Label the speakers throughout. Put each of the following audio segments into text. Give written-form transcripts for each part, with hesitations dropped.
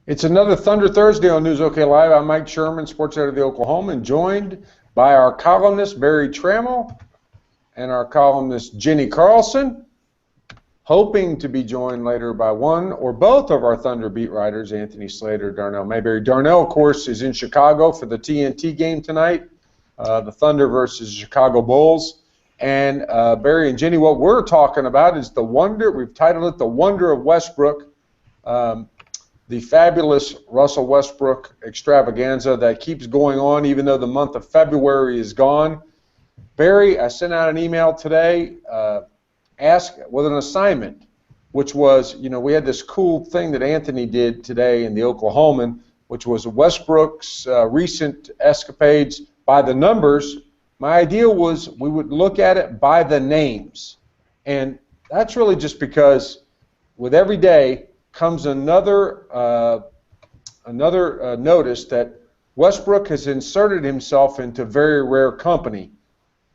Speaker 1: It's another Thunder Thursday on News OK Live. I'm Mike Sherman, sports editor of the Oklahoman, joined by our columnist Barry Trammell and our columnist Jenny Carlson, hoping to be joined later by one or both of our Thunder beat writers, Anthony Slater, Darnell Mayberry. Darnell, of course, is in Chicago for the TNT game tonight, the Thunder versus Chicago Bulls. And Barry and Jenny, what we're talking about is the wonder. We've titled it "The Wonder of Westbrook." The fabulous Russell Westbrook extravaganza that keeps going on even though the month of February is gone. Barry, I sent out an email today with an assignment, which was, we had this cool thing that Anthony did today in the Oklahoman, which was Westbrook's recent escapades by the numbers. My idea was we would look at it by the names. And that's really just because with every day comes another notice that Westbrook has inserted himself into very rare company.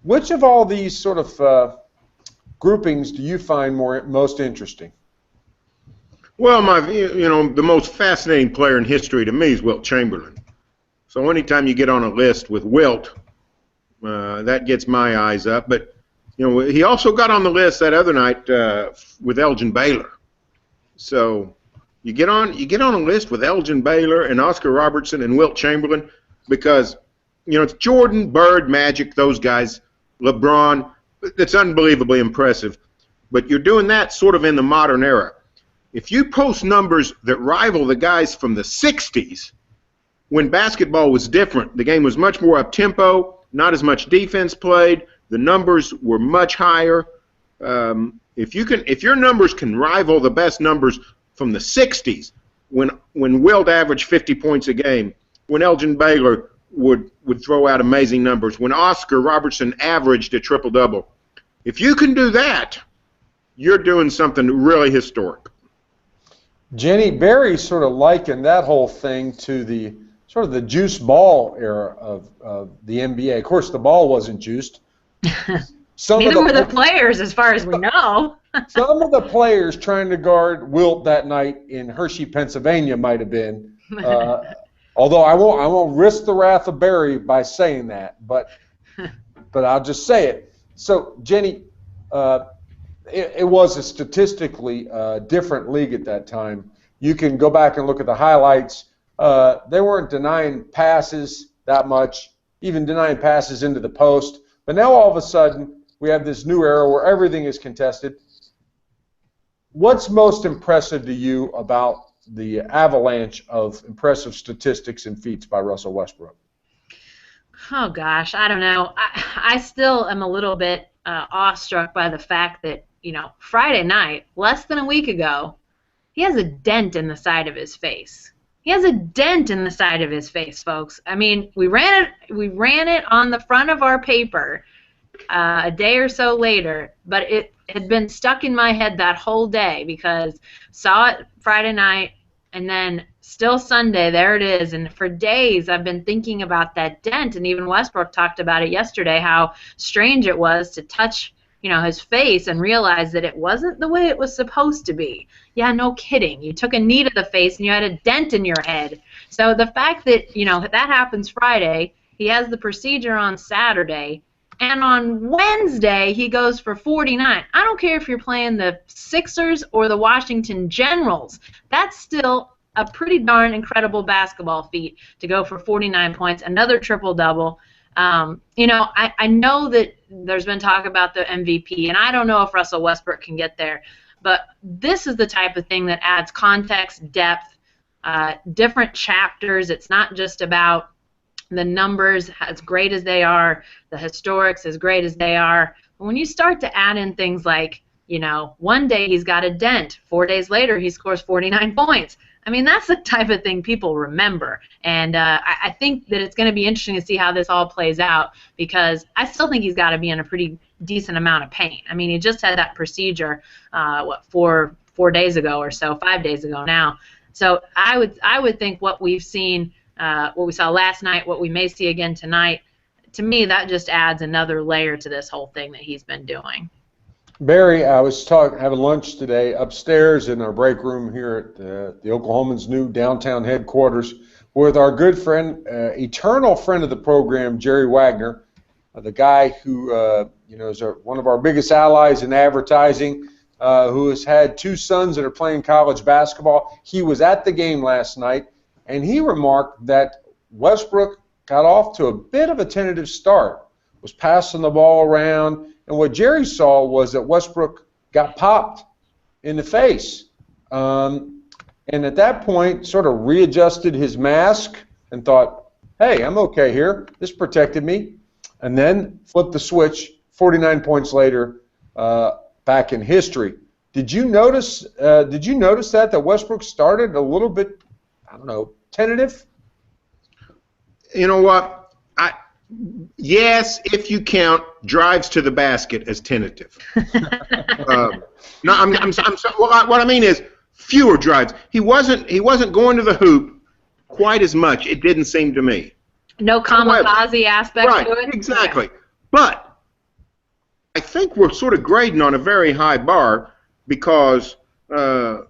Speaker 1: Which of all these sort of groupings do you find most interesting?
Speaker 2: Well, the most fascinating player in history to me is Wilt Chamberlain. So anytime you get on a list with Wilt, that gets my eyes up. But he also got on the list that other night with Elgin Baylor. So you get on a list with Elgin Baylor and Oscar Robertson and Wilt Chamberlain because it's Jordan, Bird, Magic, those guys, LeBron. That's unbelievably impressive. But you're doing that sort of in the modern era. If you post numbers that rival the guys from the 60s, when basketball was different, the game was much more up-tempo, not as much defense played, the numbers were much higher. If your numbers can rival the best numbers from the 60s, when Wilt averaged 50 points a game, when Elgin Baylor would throw out amazing numbers, when Oscar Robertson averaged a triple-double, if you can do that, you're doing something really historic.
Speaker 1: Jenny, Barry sort of likened that whole thing to the sort of the juice ball era of the NBA. Of course, the ball wasn't juiced.
Speaker 3: Neither were the players, as far as we know.
Speaker 1: Some of the players trying to guard Wilt that night in Hershey, Pennsylvania, might have been. Although I won't risk the wrath of Barry by saying that, but I'll just say it. So, Jenny, it was a statistically different league at that time. You can go back and look at the highlights. They weren't denying passes that much, even denying passes into the post. But now all of a sudden, we have this new era where everything is contested. What's most impressive to you about the avalanche of impressive statistics and feats by Russell Westbrook?
Speaker 3: Oh, gosh, I don't know. I still am a little bit awestruck by the fact that, Friday night, less than a week ago, he has a dent in the side of his face. He has a dent in the side of his face, folks. I mean, we ran it on the front of our paper a day or so later, but it had been stuck in my head that whole day because saw it Friday night and then still Sunday, there it is. And for days I've been thinking about that dent, and even Westbrook talked about it yesterday, how strange it was to touch his face and realize that it wasn't the way it was supposed to be. Yeah, no kidding. You took a knee to the face and you had a dent in your head. So the fact that, that happens Friday, he has the procedure on Saturday, and on Wednesday he goes for 49. I don't care if you're playing the Sixers or the Washington Generals. That's still a pretty darn incredible basketball feat to go for 49 points, another triple-double. I know that there's been talk about the MVP, and I don't know if Russell Westbrook can get there, but this is the type of thing that adds context, depth, different chapters. It's not just about the numbers, as great as they are, the historics, as great as they are. But when you start to add in things like, one day he's got a dent, 4 days later he scores 49 points. I mean, that's the type of thing people remember. And I think that it's going to be interesting to see how this all plays out, because I still think he's got to be in a pretty decent amount of pain. I mean, he just had that procedure, 4 days ago or so, 5 days ago now. So I would think what we've seen, what we saw last night, what we may see again tonight, to me that just adds another layer to this whole thing that he's been doing.
Speaker 1: Barry, I was having lunch today upstairs in our break room here at the Oklahoman's new downtown headquarters with our good friend, eternal friend of the program, Jerry Wagner, the guy who is one of our biggest allies in advertising, who has had two sons that are playing college basketball. He was at the game last night, and he remarked that Westbrook got off to a bit of a tentative start, was passing the ball around, and what Jerry saw was that Westbrook got popped in the face. And at that point, sort of readjusted his mask and thought, hey, I'm okay here. This protected me. And then flipped the switch 49 points later back in history. Did you notice that Westbrook started a little bit, I don't know, tentative?
Speaker 2: You know what? Yes, if you count drives to the basket as tentative. No, what I mean is fewer drives. He wasn't going to the hoop quite as much. It didn't seem to me.
Speaker 3: No kamikaze aspect
Speaker 2: right,
Speaker 3: to it.
Speaker 2: Exactly. But I think we're sort of grading on a very high bar because let's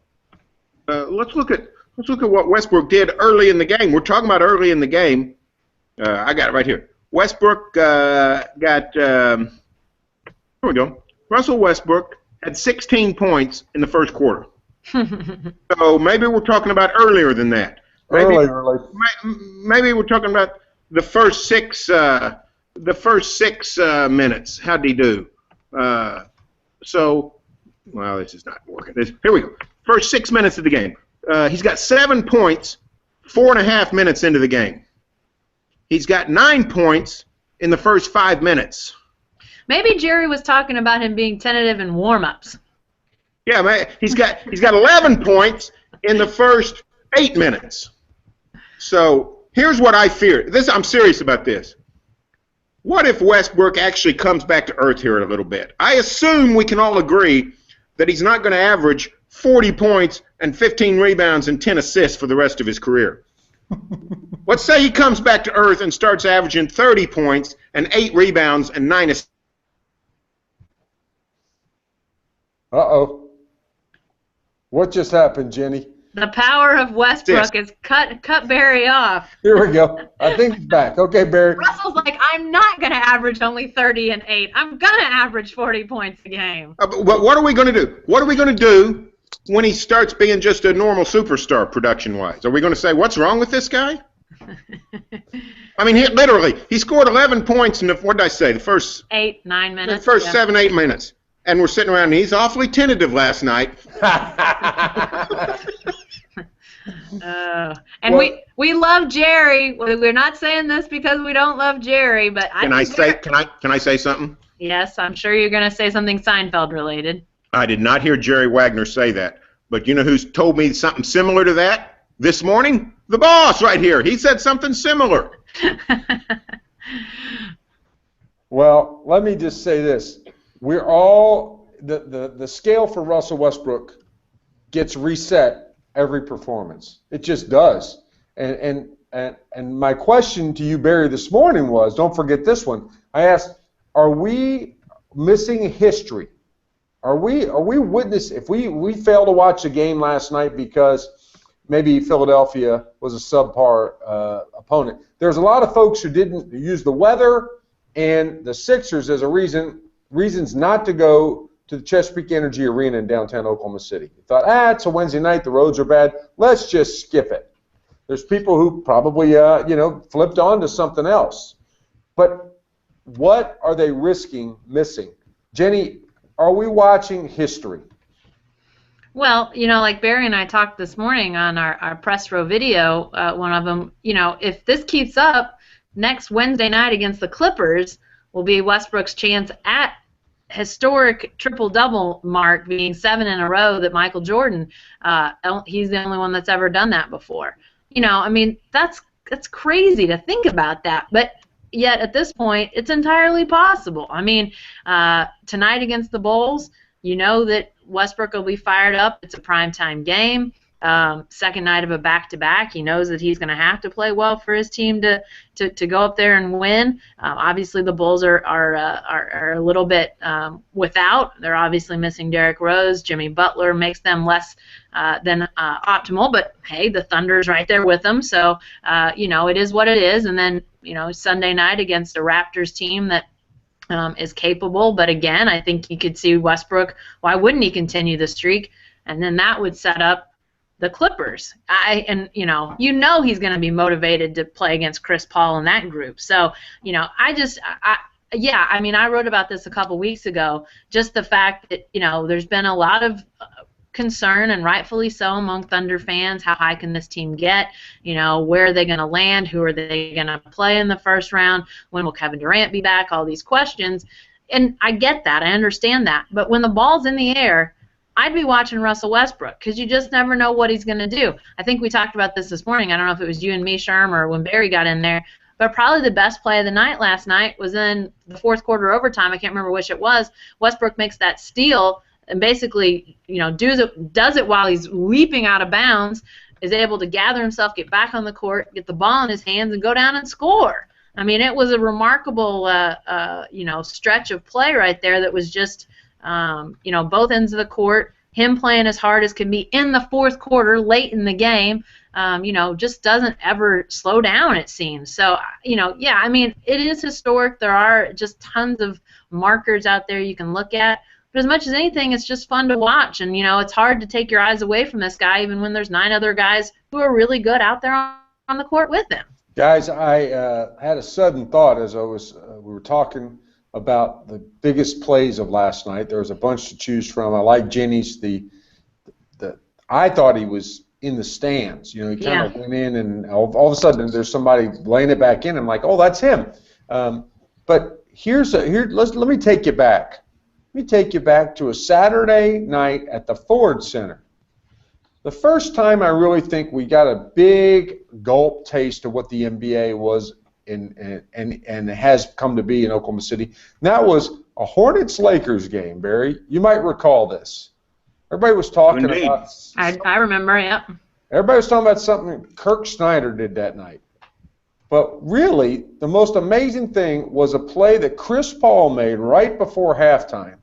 Speaker 2: look at what Westbrook did early in the game. We're talking about early in the game. I got it right here. Westbrook here we go. Russell Westbrook had 16 points in the first quarter. So maybe we're talking about earlier than that.
Speaker 1: Early.
Speaker 2: Maybe we're talking about the first six minutes. How'd he do? Well, this is not working. Here we go. First 6 minutes of the game. He's got 7 points, 4.5 minutes into the game. He's got 9 points in the first 5 minutes.
Speaker 3: Maybe Jerry was talking about him being tentative in warm-ups.
Speaker 2: Yeah, man, he's got 11 points in the first 8 minutes. So here's what I fear. I'm serious about this. What if Westbrook actually comes back to earth here in a little bit? I assume we can all agree that he's not going to average 40 points and 15 rebounds and 10 assists for the rest of his career. Let's say he comes back to earth and starts averaging 30 points and 8 rebounds and 9 assists.
Speaker 1: Uh-oh. What just happened, Jenny?
Speaker 3: The power of Westbrook is cut Barry off.
Speaker 1: Here we go. I think he's back. Okay, Barry.
Speaker 3: Russell's like, I'm not going to average only 30 and 8. I'm going to average 40 points a game.
Speaker 2: But what are we going to do? What are we going to do when he starts being just a normal superstar production-wise? Are we going to say, what's wrong with this guy? I mean, he scored 11 points in what did I say? The first
Speaker 3: 8, 9 minutes.
Speaker 2: The first 7, 8 minutes. And we're sitting around and he's awfully tentative last night.
Speaker 3: And we love Jerry. We're not saying this because we don't love Jerry, but
Speaker 2: can I say something?
Speaker 3: Yes, I'm sure you're going to say something Seinfeld related.
Speaker 2: I did not hear Jerry Wagner say that, but you know who's told me something similar to that this morning? The boss right here. He said something similar.
Speaker 1: Well, let me just say this. We're all the scale for Russell Westbrook gets reset every performance. It just does. And my question to you, Barry, this morning was, don't forget this one. I asked, are we missing history? Are we if we fail to watch a game last night because maybe Philadelphia was a subpar opponent? There's a lot of folks who didn't use the weather and the Sixers as a reasons not to go to the Chesapeake Energy Arena in downtown Oklahoma City. You thought, it's a Wednesday night, the roads are bad, let's just skip it. There's people who probably, flipped on to something else. But what are they risking missing? Jenny, are we watching history?
Speaker 3: Well, like Barry and I talked this morning on our press row video, one of them, if this keeps up, next Wednesday night against the Clippers will be Westbrook's chance at historic triple-double mark, being 7 in a row that Michael Jordan, he's the only one that's ever done that before. That's crazy to think about that, but yet at this point, it's entirely possible. Tonight against the Bulls, that Westbrook will be fired up. It's a primetime game. second night of a back-to-back. He knows that he's going to have to play well for his team to go up there and win. Obviously, the Bulls are a little bit without. They're obviously missing Derrick Rose. Jimmy Butler makes them less than optimal, but hey, the Thunder's right there with them, so it is what it is. And then Sunday night against a Raptors team that is capable, but again, I think you could see Westbrook. Why wouldn't he continue the streak? And then that would set up the Clippers. He's going to be motivated to play against Chris Paul in that group. So, I wrote about this a couple weeks ago. Just the fact that there's been a lot of concern, and rightfully so, among Thunder fans. How high can this team get? Where are they going to land? Who are they going to play in the first round? When will Kevin Durant be back? All these questions. And I get that. I understand that. But when the ball's in the air, I'd be watching Russell Westbrook, because you just never know what he's going to do. I think we talked about this morning. I don't know if it was you and me, Sherm, or when Barry got in there. But probably the best play of the night last night was in the fourth quarter overtime. I can't remember which it was. Westbrook makes that steal and basically, does it while he's leaping out of bounds, is able to gather himself, get back on the court, get the ball in his hands, and go down and score. I mean, it was a remarkable, stretch of play right there that was just, both ends of the court, him playing as hard as can be in the fourth quarter, late in the game, just doesn't ever slow down, it seems. So, it is historic. There are just tons of markers out there you can look at. But as much as anything, it's just fun to watch. And, it's hard to take your eyes away from this guy, even when there's 9 other guys who are really good out there on the court with him.
Speaker 1: Guys, I had a sudden thought as we were talking about the biggest plays of last night. There was a bunch to choose from. I like Jenny's. I thought he was in the stands. He kind of went in, and all of a sudden there's somebody laying it back in. I'm like, oh, that's him. But let me take you back. Let me take you back to a Saturday night at the Ford Center. The first time I really think we got a big gulp taste of what the NBA was and has come to be in Oklahoma City. And that was a Hornets-Lakers game, Barry. You might recall this. Everybody was talking about...
Speaker 3: I remember, yeah.
Speaker 1: Everybody was talking about something Kirk Snyder did that night. But really, the most amazing thing was a play that Chris Paul made right before halftime,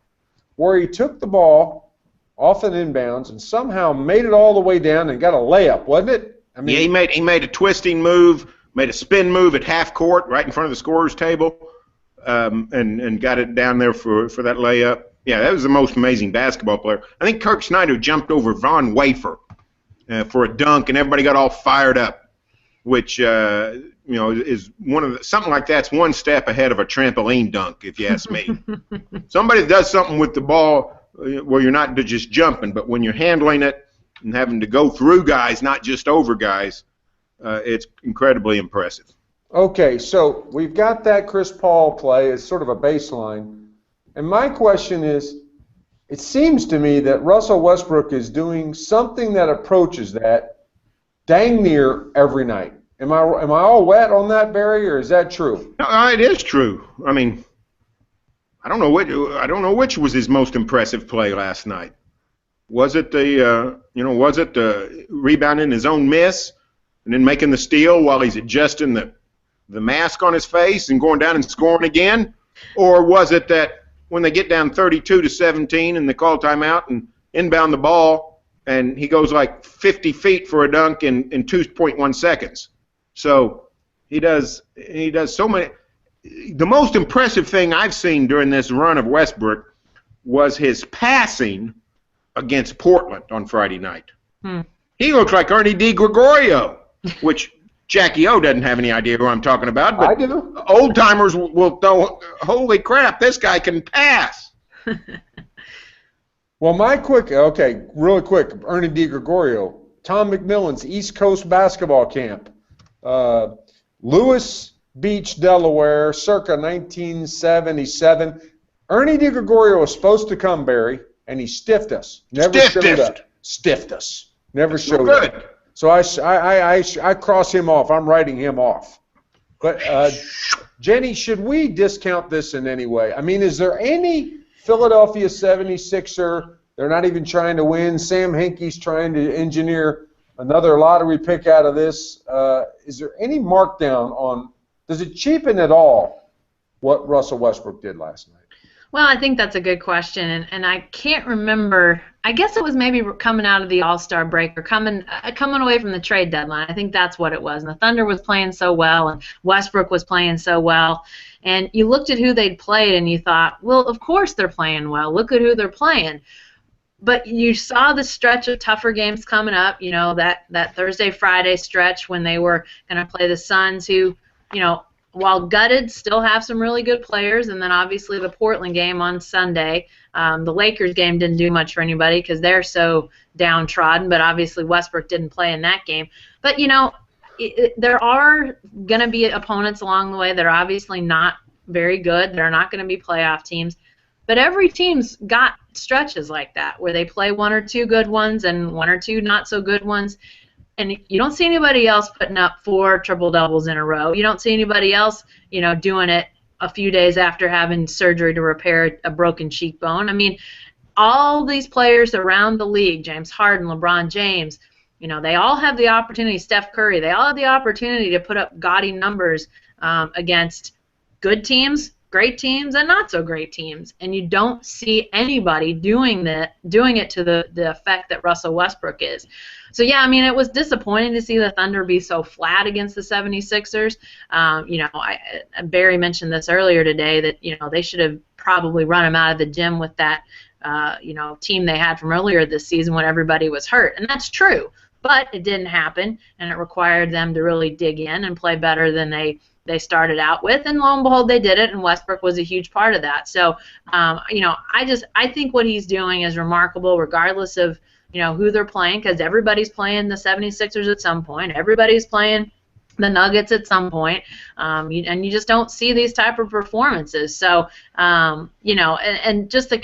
Speaker 1: where he took the ball off an inbounds and somehow made it all the way down and got a layup, wasn't it?
Speaker 2: He made a twisting move, made a spin move at half court right in front of the scorer's table, and got it down there for that layup. Yeah, that was the most amazing basketball player. I think Kirk Snyder jumped over Von Wafer for a dunk, and everybody got all fired up, which is something like that's one step ahead of a trampoline dunk, if you ask me. Somebody that does something with the ball where you're not just jumping, but when you're handling it and having to go through guys, not just over guys, it's incredibly impressive.
Speaker 1: Okay, so we've got that Chris Paul play as sort of a baseline. And my question is, it seems to me that Russell Westbrook is doing something that approaches that dang near every night. Am I all wet on that, Barry, or is that true?
Speaker 2: No, it is true. I mean, I don't know which was his most impressive play last night. Was it the rebounding his own miss and then making the steal while he's adjusting the mask on his face and going down and scoring again, or was it that when they get down 32-17 and they call timeout and inbound the ball and he goes like 50 feet for a dunk in 2.1 seconds? So he does so many. The most impressive thing I've seen during this run of Westbrook was his passing against Portland on Friday night. He looked like Ernie DiGregorio, which Jackie O doesn't have any idea who I'm talking about. But
Speaker 1: I do.
Speaker 2: Old timers will know, holy crap, this guy can pass.
Speaker 1: Well, really quick, Ernie DiGregorio, Tom McMillan's East Coast basketball camp, Lewis Beach, Delaware, circa 1977. Ernie DiGregorio was supposed to come, Barry, and he stiffed us. Stiffed us. Never showed up. So I cross him off. I'm writing him off. But, Jenny, should we discount this in any way? I mean, is there any Philadelphia 76er, they're not even trying to win, Sam Hinkie's trying to engineer another lottery pick out of this. Is there any markdown on? Does it cheapen at all what Russell Westbrook did last night?
Speaker 3: Well, I think that's a good question, and I can't remember. I guess it was maybe coming out of the All-Star break or coming away from the trade deadline. I think that's what it was. And the Thunder was playing so well, and Westbrook was playing so well. And you looked at who they'd played, and you thought, well, of course they're playing well. Look at who they're playing. But you saw the stretch of tougher games coming up, you know, that Thursday-Friday stretch when they were going to play the Suns, who, you know, while gutted, still have some really good players, and then obviously the Portland game on Sunday. The Lakers game didn't do much for anybody because they're so downtrodden, but obviously Westbrook didn't play in that game. But, you know, there are going to be opponents along the way that are obviously not very good. They're not going to be playoff teams. But every team's got stretches like that where they play one or two good ones and one or two not so good ones. And you don't see anybody else putting up 4 triple-doubles in a row. You don't see anybody else, you know, doing it a few days after having surgery to repair a broken cheekbone. I mean, all these players around the league, James Harden, LeBron James, you know, they all have the opportunity, Steph Curry, they all have the opportunity to put up gaudy numbers against good teams, great teams, and not so great teams. And you don't see anybody doing it to the effect that Russell Westbrook is. So, yeah, I mean, it was disappointing to see the Thunder be so flat against the 76ers. You know, Barry mentioned this earlier today that, you know, they should have probably run him out of the gym with that, you know, team they had from earlier this season when everybody was hurt. And that's true. But it didn't happen, and it required them to really dig in and play better than they started out with, and lo and behold, they did it, and Westbrook was a huge part of that. So, you know, I think what he's doing is remarkable regardless of, you know, who they're playing, because everybody's playing the 76ers at some point. Everybody's playing the Nuggets at some point, and you just don't see these type of performances. So, you know, and just the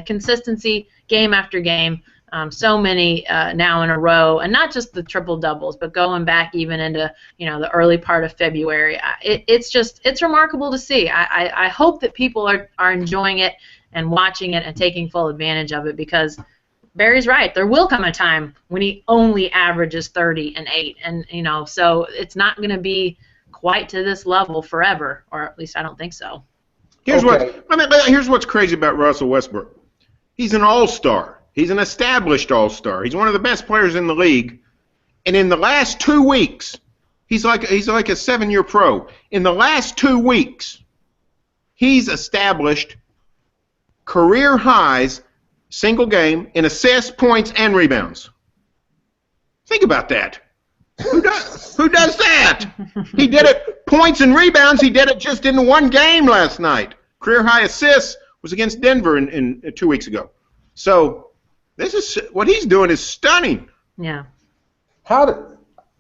Speaker 3: consistency game after game. So many now in a row, and not just the triple doubles, but going back even into, you know, the early part of February. It's remarkable to see. I hope that people are enjoying it and watching it and taking full advantage of it, because Barry's right. There will come a time when he only averages 30 and 8, and you know, so it's not going to be quite to this level forever, or at least I don't think so.
Speaker 2: Here's what's crazy about Russell Westbrook. He's an all-star. He's an established all-star. He's one of the best players in the league. And in the last 2 weeks, he's like a 7-year pro. In the last 2 weeks, he's established career highs, single game, in assists, points, and rebounds. Think about that. Who does that? He did it, points and rebounds, he did it just in one game last night. Career high assists was against Denver in 2 weeks ago. So what he's doing is stunning.
Speaker 3: Yeah.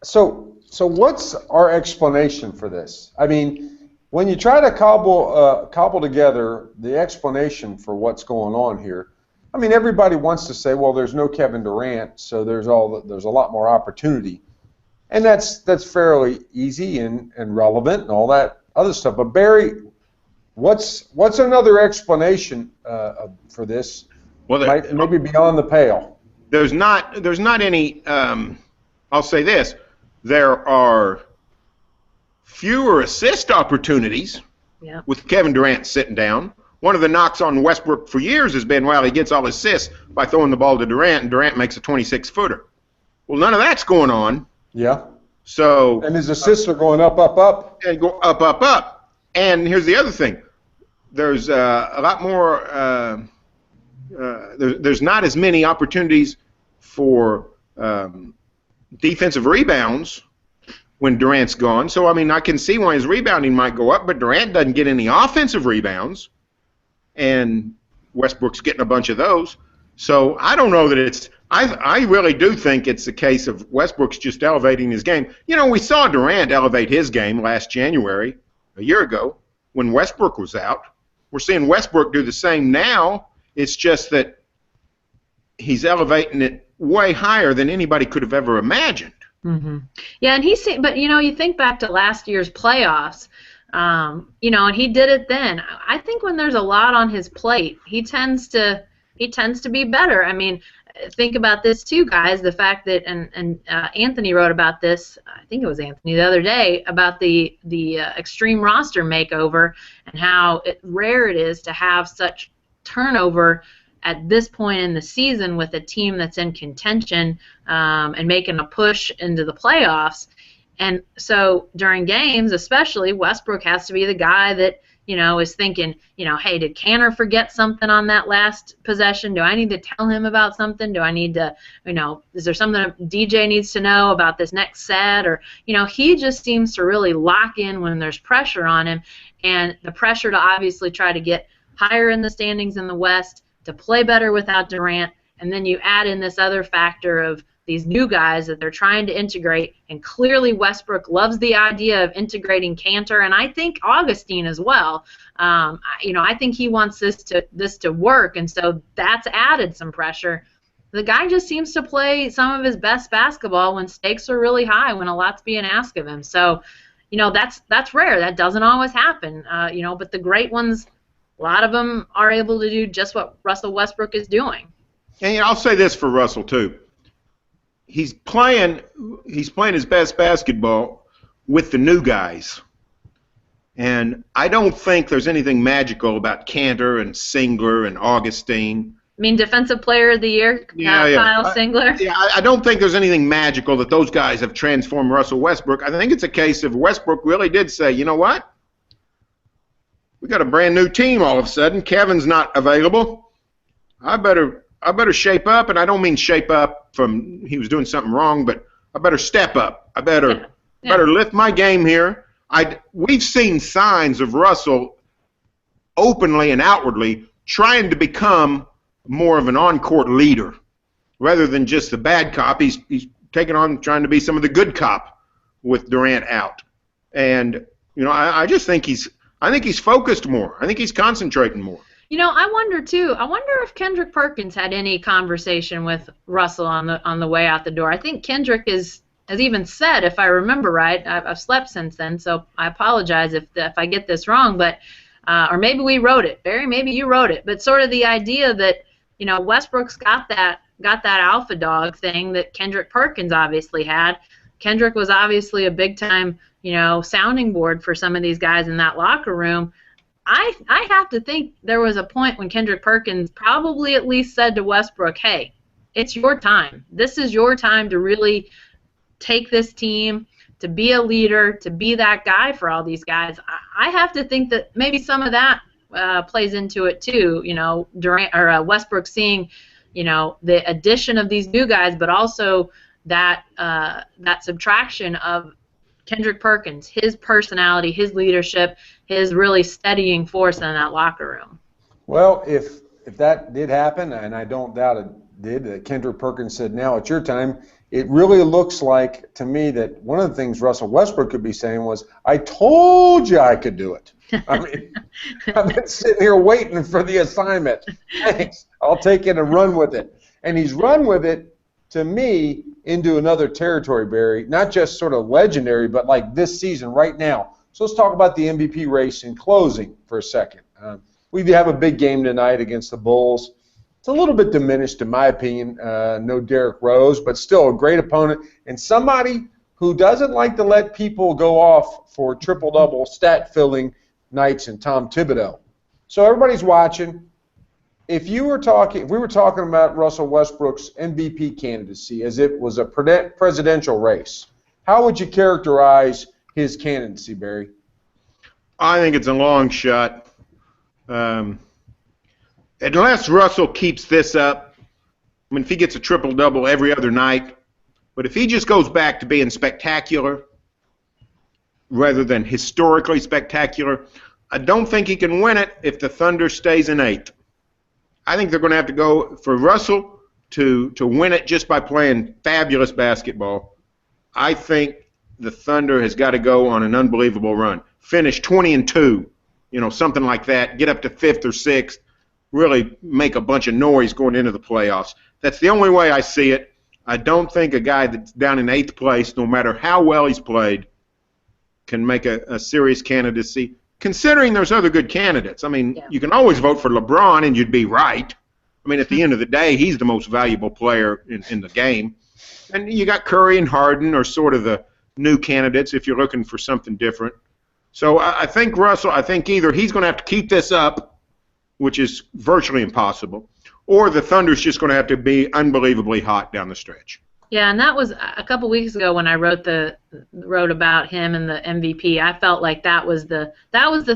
Speaker 1: So what's our explanation for this? I mean, when you try to cobble together the explanation for what's going on here, I mean, everybody wants to say, well, there's no Kevin Durant, so there's a lot more opportunity, and that's fairly easy and relevant and all that other stuff. But Barry, what's another explanation for this?
Speaker 2: Well,
Speaker 1: maybe beyond the pale.
Speaker 2: There's not any. I'll say this: there are fewer assist opportunities with Kevin Durant sitting down. One of the knocks on Westbrook for years has been, well, he gets all his assists by throwing the ball to Durant, and Durant makes a 26-footer. Well, none of that's going on.
Speaker 1: Yeah.
Speaker 2: So.
Speaker 1: And his assists are going up, up, up.
Speaker 2: And go up, up, up. And here's the other thing: there's a lot more. There's not as many opportunities for defensive rebounds when Durant's gone. So, I mean, I can see why his rebounding might go up, but Durant doesn't get any offensive rebounds, and Westbrook's getting a bunch of those. So I don't know that it's – I really do think it's a case of Westbrook's just elevating his game. You know, we saw Durant elevate his game last January, a year ago, when Westbrook was out. We're seeing Westbrook do the same now. It's just that he's elevating it way higher than anybody could have ever imagined.
Speaker 3: Mm-hmm. Yeah, and but you know, you think back to last year's playoffs, you know, and he did it then. I think when there's a lot on his plate, he tends to be better. I mean, think about this too, guys. The fact that Anthony wrote about this. I think it was Anthony the other day about the extreme roster makeover and how rare it is to have such turnover at this point in the season with a team that's in contention and making a push into the playoffs. And so during games, especially, Westbrook has to be the guy that, is thinking, hey, did Cantor forget something on that last possession? Do I need to tell him about something? Do I need to, is there something DJ needs to know about this next set? Or, he just seems to really lock in when there's pressure on him, and the pressure to obviously try to get higher in the standings in the West, to play better without Durant, and then you add in this other factor of these new guys that they're trying to integrate, and clearly Westbrook loves the idea of integrating Cantor, and I think Augustine as well. I think he wants this to work, and so that's added some pressure. The guy just seems to play some of his best basketball when stakes are really high, when a lot's being asked of him. So, that's rare. That doesn't always happen. But the great ones, a lot of them are able to do just what Russell Westbrook is doing.
Speaker 2: And I'll say this for Russell too. He's playing his best basketball with the new guys. And I don't think there's anything magical about Cantor and Singler and Augustine.
Speaker 3: I mean, Defensive Player of the Year, Kyle Singler?
Speaker 2: I don't think there's anything magical that those guys have transformed Russell Westbrook. I think it's a case of Westbrook really did say, you know what? We got a brand new team all of a sudden. Kevin's not available. I better shape up, and I don't mean shape up from he was doing something wrong, but I better step up. I better lift my game here. We've seen signs of Russell openly and outwardly trying to become more of an on-court leader rather than just the bad cop. He's taking on trying to be some of the good cop with Durant out. And I just think he's focused more. I think he's concentrating more.
Speaker 3: I wonder too. I wonder if Kendrick Perkins had any conversation with Russell on the way out the door. I think Kendrick has even said, if I remember right, I've slept since then, so I apologize if I get this wrong, but or maybe we wrote it, Barry. Maybe you wrote it, but sort of the idea that Westbrook's got that alpha dog thing that Kendrick Perkins obviously had. Kendrick was obviously a big time sounding board for some of these guys in that locker room. I have to think there was a point when Kendrick Perkins probably at least said to Westbrook, hey, it's your time. This is your time to really take this team, to be a leader, to be that guy for all these guys. I have to think that maybe some of that plays into it too. Durant or Westbrook seeing, the addition of these new guys, but also that subtraction of Kendrick Perkins, his personality, his leadership, his really steadying force in that locker room.
Speaker 1: Well, if that did happen, and I don't doubt it did, Kendrick Perkins said, now it's your time, it really looks like to me that one of the things Russell Westbrook could be saying was, I told you I could do it. I mean, I've been sitting here waiting for the assignment. Thanks. I'll take it and run with it. And he's run with it, to me, into another territory, Barry, not just sort of legendary, but like this season right now. So let's talk about the MVP race in closing for a second. We have a big game tonight against the Bulls. It's a little bit diminished, in my opinion. No Derrick Rose, but still a great opponent and somebody who doesn't like to let people go off for triple-double stat-filling nights in Tom Thibodeau. So everybody's watching. If we were talking about Russell Westbrook's MVP candidacy as it was a presidential race, how would you characterize his candidacy, Barry?
Speaker 2: I think it's a long shot. Unless Russell keeps this up, I mean, if he gets a triple-double every other night, but if he just goes back to being spectacular rather than historically spectacular, I don't think he can win it if the Thunder stays in 8th. I think they're going to have to go for Russell to win it just by playing fabulous basketball. I think the Thunder has got to go on an unbelievable run. Finish 20-2, something like that. Get up to 5th or 6th. Really make a bunch of noise going into the playoffs. That's the only way I see it. I don't think a guy that's down in 8th place, no matter how well he's played, can make a serious candidacy. Considering there's other good candidates. I mean, You can always vote for LeBron and you'd be right. I mean, at the end of the day, he's the most valuable player in the game. And you got Curry and Harden are sort of the new candidates if you're looking for something different. So I think Russell, I think either he's going to have to keep this up, which is virtually impossible, or the Thunder's just going to have to be unbelievably hot down the stretch.
Speaker 3: Yeah, and that was a couple weeks ago when I wrote about him and the MVP. I felt like that was the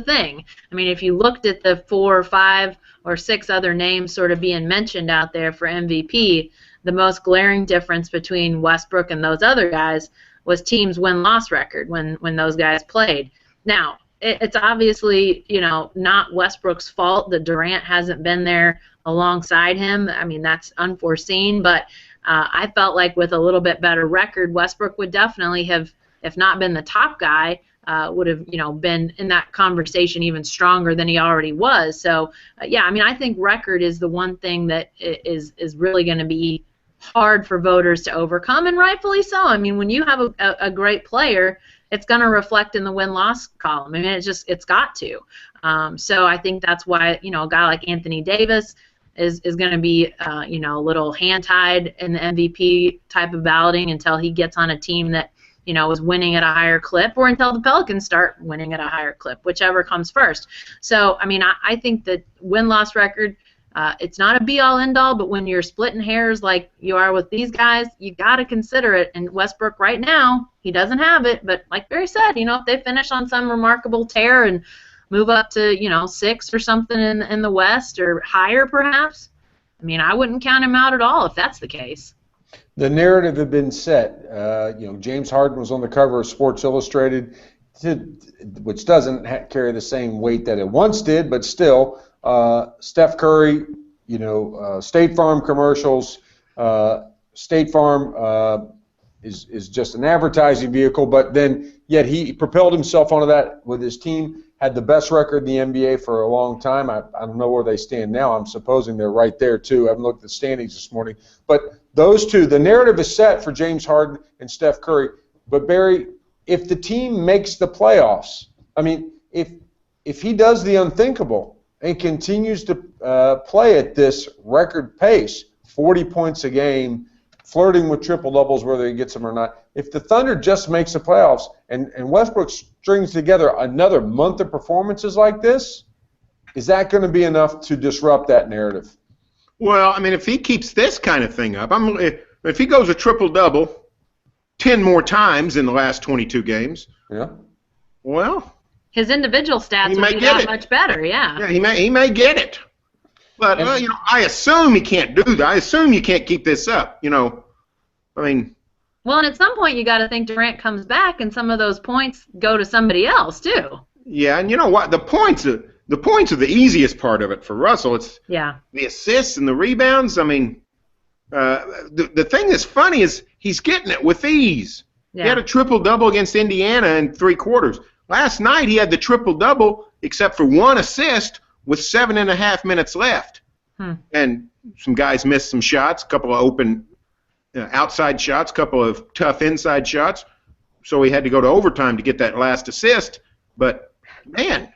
Speaker 3: thing. I mean, if you looked at the 4 or 5 or 6 other names sort of being mentioned out there for MVP, the most glaring difference between Westbrook and those other guys was teams' win-loss record when those guys played. Now, it's obviously, not Westbrook's fault that Durant hasn't been there alongside him. I mean, that's unforeseen, but I felt like with a little bit better record, Westbrook would definitely have, if not been the top guy, would have, been in that conversation even stronger than he already was. So, yeah, I mean, I think record is the one thing that is really going to be hard for voters to overcome, and rightfully so. I mean, when you have a great player, it's going to reflect in the win-loss column. I mean, it's got to. So I think that's why, a guy like Anthony Davis is going to be, a little hand-tied in the MVP type of balloting until he gets on a team that, is winning at a higher clip, or until the Pelicans start winning at a higher clip, whichever comes first. So, I mean, I think that win-loss record, it's not a be-all, end-all, but when you're splitting hairs like you are with these guys, you got to consider it. And Westbrook right now, he doesn't have it, but like Barry said, if they finish on some remarkable tear and move up to, 6 or something in the West or higher perhaps, I mean, I wouldn't count him out at all if that's the case.
Speaker 1: The narrative had been set. James Harden was on the cover of Sports Illustrated, which doesn't carry the same weight that it once did, but still, Steph Curry, State Farm commercials. State Farm is just an advertising vehicle, but then yet he propelled himself onto that with his team. Had the best record in the NBA for a long time. I don't know where they stand now. I'm supposing they're right there, too. I haven't looked at the standings this morning. But those two, the narrative is set for James Harden and Steph Curry. But, Barry, if the team makes the playoffs, I mean, if he does the unthinkable and continues to play at this record pace, 40 points a game, flirting with triple-doubles whether he gets them or not, if the Thunder just makes the playoffs and Westbrook strings together another month of performances like this, is that going to be enough to disrupt that narrative?
Speaker 2: Well, I mean, if he keeps this kind of thing up, if he goes a triple-double 10 more times in the last 22 games,
Speaker 1: yeah.
Speaker 2: Well,
Speaker 3: his individual stats would be that much better, yeah.
Speaker 2: Yeah, he may get it. But, I assume he can't do that. I assume you can't keep this up, I mean.
Speaker 3: Well, and at some point you got to think Durant comes back and some of those points go to somebody else, too.
Speaker 2: Yeah, and you know what? The points are the easiest part of it for Russell. It's the assists and the rebounds. I mean, the thing that's funny is he's getting it with ease. Yeah. He had a triple-double against Indiana in 3 quarters. Last night he had the triple-double except for 1 assist with 7.5 minutes left. And some guys missed some shots, a couple of open outside shots, a couple of tough inside shots. So he had to go to overtime to get that last assist. But, man,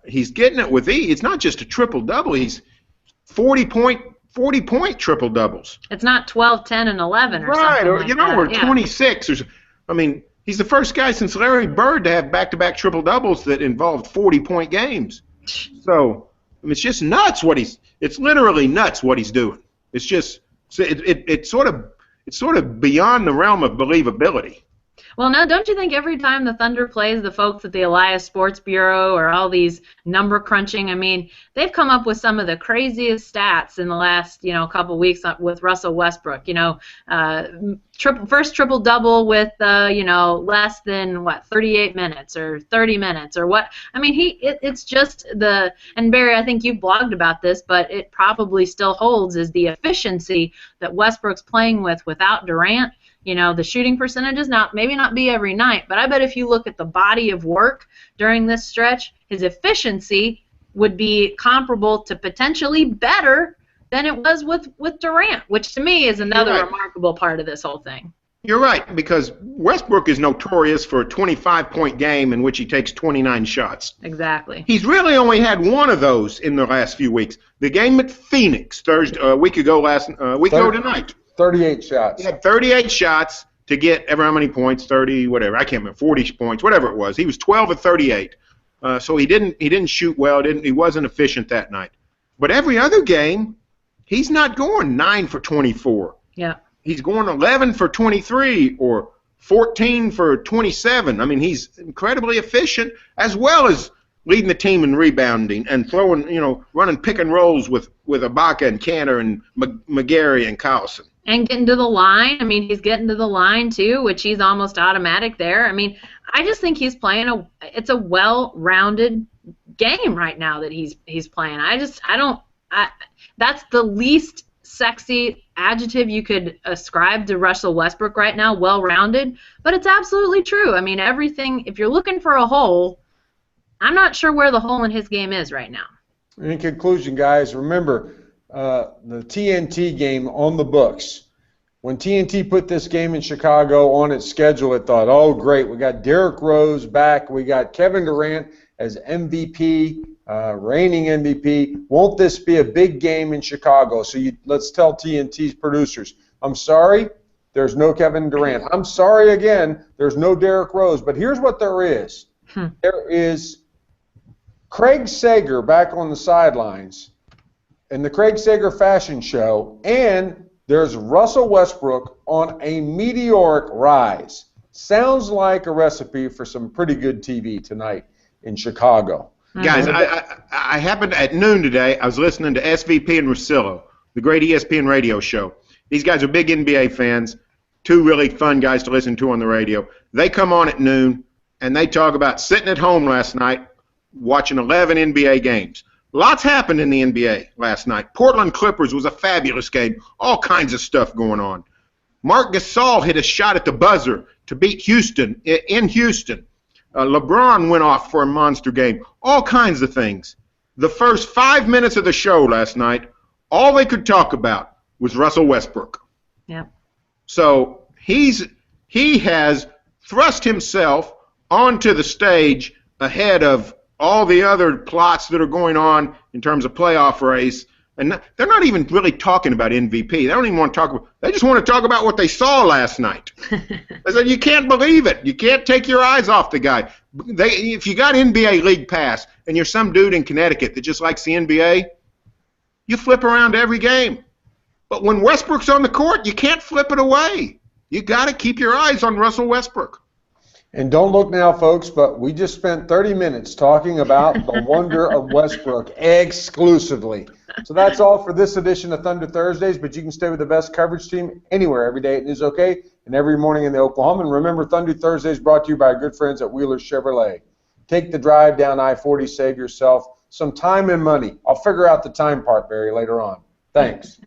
Speaker 2: he's getting it with ease. It's not just a triple-double. He's 40-point triple-doubles.
Speaker 3: It's not 12, 10, and 11 or something
Speaker 2: like that. Or 26. I mean, he's the first guy since Larry Bird to have back-to-back triple-doubles that involved 40-point games. So, I mean, it's just nuts it's literally nuts what he's doing. It's just, it's sort of beyond the realm of believability.
Speaker 3: Well, now, don't you think every time the Thunder plays the folks at the Elias Sports Bureau or all these number crunching, I mean, they've come up with some of the craziest stats in the last, couple weeks with Russell Westbrook. First triple-double with, less than, 38 minutes or 30 minutes or what. I mean, it's just and Barry, I think you've blogged about this, but it probably still holds, is the efficiency that Westbrook's playing without Durant. The shooting percentages, maybe not be every night, but I bet if you look at the body of work during this stretch, his efficiency would be comparable to potentially better than it was with Durant, which to me is another remarkable part of this whole thing.
Speaker 2: You're right, because Westbrook is notorious for a 25-point game in which he takes 29 shots.
Speaker 3: Exactly.
Speaker 2: He's really only had one of those in the last few weeks. The game at Phoenix Thursday, a week ago tonight.
Speaker 1: 38 shots.
Speaker 2: He had 38 shots to get how many points? 30, whatever. I can't remember. 40 points, whatever it was. He was 12 of 38. So he didn't shoot well. He wasn't efficient that night. But every other game, he's not going 9 for 24.
Speaker 3: Yeah.
Speaker 2: He's going 11 for 23 or 14 for 27. I mean, he's incredibly efficient, as well as leading the team in rebounding and throwing, running pick and rolls with Ibaka and Cantor and McGarry and Carlson.
Speaker 3: And getting to the line. I mean, he's getting to the line too, which he's almost automatic there. I mean, I just think he's playing it's a well-rounded game right now that he's playing. That's the least sexy adjective you could ascribe to Russell Westbrook right now, well-rounded, but it's absolutely true. I mean, everything, if you're looking for a hole, I'm not sure where the hole in his game is right now.
Speaker 1: In conclusion, guys, remember the TNT game on the books. When TNT put this game in Chicago on its schedule, it thought, oh, great, we got Derrick Rose back, we got Kevin Durant as MVP, reigning MVP. Won't this be a big game in Chicago? So let's tell TNT's producers, I'm sorry, there's no Kevin Durant. I'm sorry again, there's no Derrick Rose. But here's what there is. There is Craig Sager back on the sidelines in the Craig Sager Fashion Show, and there's Russell Westbrook on a meteoric rise. Sounds like a recipe for some pretty good TV tonight in Chicago.
Speaker 2: Guys, I happened at noon today, I was listening to SVP and Russillo, the great ESPN radio show. These guys are big NBA fans, two really fun guys to listen to on the radio. They come on at noon, and they talk about sitting at home last night watching 11 NBA games. Lots happened in the NBA last night. Portland Clippers was a fabulous game. All kinds of stuff going on. Marc Gasol hit a shot at the buzzer to beat Houston in Houston. LeBron went off for a monster game. All kinds of things. The first 5 minutes of the show last night, all they could talk about was Russell Westbrook.
Speaker 3: Yeah.
Speaker 2: So he has thrust himself onto the stage ahead of all the other plots that are going on in terms of playoff race. And they're not even really talking about MVP. They don't even want to talk about – they just want to talk about what they saw last night. I said, you can't believe it. You can't take your eyes off the guy. If you got NBA League Pass and you're some dude in Connecticut that just likes the NBA, you flip around every game. But when Westbrook's on the court, you can't flip it away. You got to keep your eyes on Russell Westbrook.
Speaker 1: And don't look now, folks, but we just spent 30 minutes talking about the wonder of Westbrook exclusively. So that's all for this edition of Thunder Thursdays, but you can stay with the best coverage team anywhere, every day at News OK, and every morning in the Oklahoman. And remember, Thunder Thursdays brought to you by our good friends at Wheeler Chevrolet. Take the drive down I-40, save yourself some time and money. I'll figure out the time part, Barry, later on. Thanks.